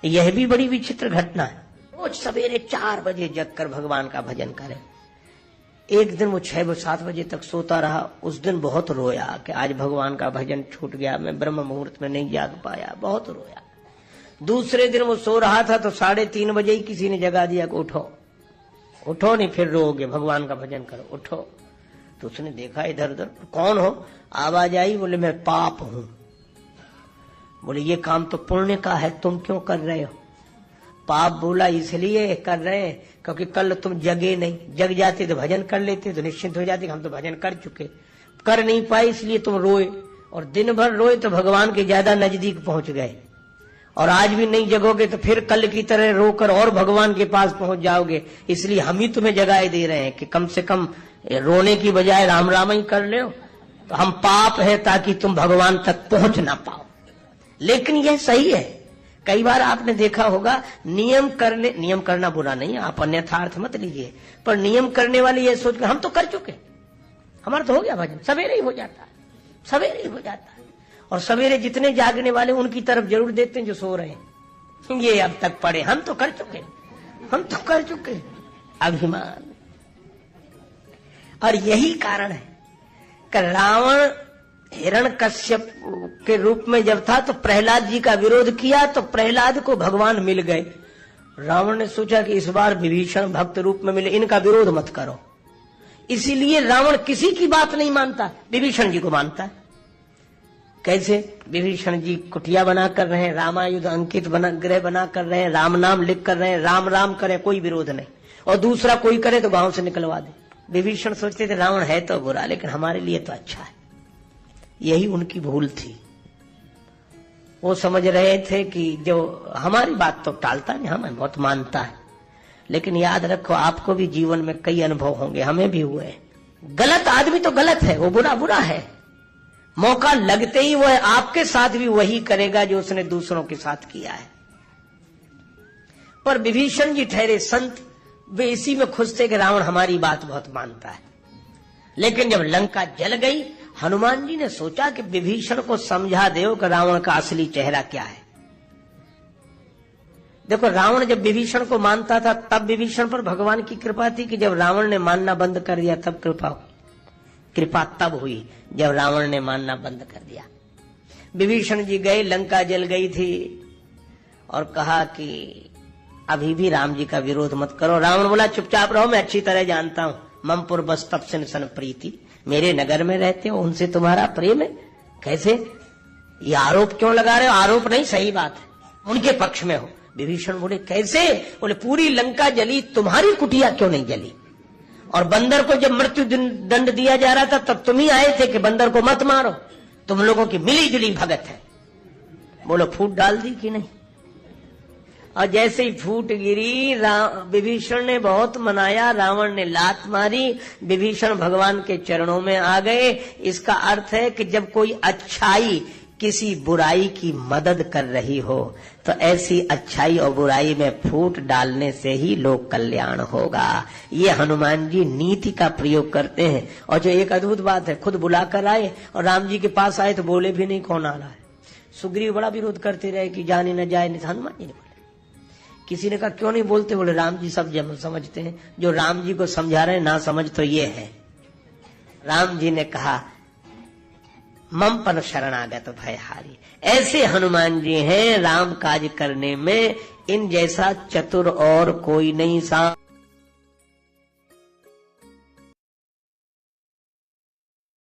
यह भी बड़ी विचित्र घटना है। रोज सवेरे 4 बजे जगकर भगवान का भजन करे। एक दिन वो 6-7 बजे तक सोता रहा। उस दिन बहुत रोया कि आज भगवान का भजन छूट गया, मैं ब्रह्म मुहूर्त में नहीं जाग पाया, बहुत रोया। दूसरे दिन वो सो रहा था तो 3:30 बजे ही किसी ने जगा दिया कि उठो, उठो नहीं फिर रोओगे, भगवान का भजन करो, उठो। तो उसने देखा इधर उधर, कौन हो? आवाज आई, बोले मैं पाप हूं। बोले ये काम तो पुण्य का है, तुम क्यों कर रहे हो? पाप बोला इसलिए कर रहे हैं क्योंकि कल तुम जगे नहीं, जग जाते तो भजन कर लेते तो निश्चिंत हो जाते, हम तो भजन कर चुके, कर नहीं पाए इसलिए तुम रोए, और दिन भर रोए तो भगवान के ज्यादा नजदीक पहुंच गए, और आज भी नहीं जगोगे तो फिर कल की तरह रोकर और भगवान के पास पहुंच जाओगे, इसलिए हम ही तुम्हें जगाए दे रहे हैं कि कम से कम रोने की बजाय राम राम ही कर ले। तो हम पाप है ताकि तुम भगवान तक पहुंच ना पाओ। लेकिन यह सही है। कई बार आपने देखा होगा नियम करना बुरा नहीं है, आप अन्यथा अर्थ मत लीजिए, पर नियम करने वाले ये सोच कर हम तो कर चुके, हमारा तो हो गया भजन, सवेरे ही हो जाता है, सवेरे ही हो जाता है। और सवेरे जितने जागने वाले उनकी तरफ जरूर देते हैं जो सो रहे हैं, ये अब तक पढ़े, हम तो कर चुके, हम तो कर चुके। अभिमान। और यही कारण है कि रावण हिरण्यकश्यप के रूप में जब था तो प्रहलाद जी का विरोध किया, तो प्रहलाद को भगवान मिल गए। रावण ने सोचा कि इस बार विभीषण भक्त रूप में मिले, इनका विरोध मत करो। इसीलिए रावण किसी की बात नहीं मानता, विभीषण जी को मानता है। कैसे? विभीषण जी कुटिया बना कर रहे हैं, रामायुध अंकित ग्रह बना कर रहे हैं, राम नाम लिख कर रहे हैं, राम राम करे, कोई विरोध नहीं, और दूसरा कोई करे तो गांव से निकलवा दे। विभीषण सोचते थे रावण है तो बुरा लेकिन हमारे लिए तो अच्छा है। यही उनकी भूल थी। वो समझ रहे थे कि जो हमारी बात तो टालता नहीं, हमें बहुत मानता है। लेकिन याद रखो, आपको भी जीवन में कई अनुभव होंगे, हमें भी हुए। गलत आदमी तो गलत है, वो बुरा बुरा है, मौका लगते ही वो है आपके साथ भी वही करेगा जो उसने दूसरों के साथ किया है। पर विभीषण जी ठहरे संत, वे इसी में खुश थे कि रावण हमारी बात बहुत मानता है। लेकिन जब लंका जल गई, हनुमान जी ने सोचा कि विभीषण को समझा दो कि रावण का असली चेहरा क्या है। देखो, रावण जब विभीषण को मानता था तब विभीषण पर भगवान की कृपा थी कि जब रावण ने मानना बंद कर दिया तब कृपा तब हुई जब रावण ने मानना बंद कर दिया। विभीषण जी गए, लंका जल गई थी, और कहा कि अभी भी राम जी का विरोध मत करो। रावण बोला चुपचाप रहो, मैं अच्छी तरह जानता हूं, ममपुर बस तप सन प्रीति, मेरे नगर में रहते हो, उनसे तुम्हारा प्रेम है। कैसे ये आरोप क्यों लगा रहे हो? आरोप नहीं, सही बात है, उनके पक्ष में हो। विभीषण बोले कैसे? बोले पूरी लंका जली, तुम्हारी कुटिया क्यों नहीं जली? और बंदर को जब मृत्यु दंड दिया जा रहा था तब तुम ही आए थे कि बंदर को मत मारो, तुम लोगों की मिली जुली भगत है। बोलो फूट डाल दी कि नहीं? और जैसे ही फूट गिरी, विभीषण ने बहुत मनाया, रावण ने लात मारी, विभीषण भगवान के चरणों में आ गए। इसका अर्थ है कि जब कोई अच्छाई किसी बुराई की मदद कर रही हो तो ऐसी अच्छाई और बुराई में फूट डालने से ही लोक कल्याण होगा। ये हनुमान जी नीति का प्रयोग करते हैं। और जो एक अद्भुत बात है, खुद बुलाकर आए और राम जी के पास आए तो बोले भी नहीं कौन आ रहा है। सुग्रीव बड़ा विरोध करते रहे कि जाने न जाए, नहीं हनुमान जी ने बोले। किसी ने कहा क्यों नहीं बोलते? बोले राम जी सब समझते हैं, जो राम जी को समझा रहे ना समझ तो ये है। राम जी ने कहा मम पर शरणागत भयहारी। ऐसे हनुमान जी हैं राम काज करने में, इन जैसा चतुर और कोई नहीं। सा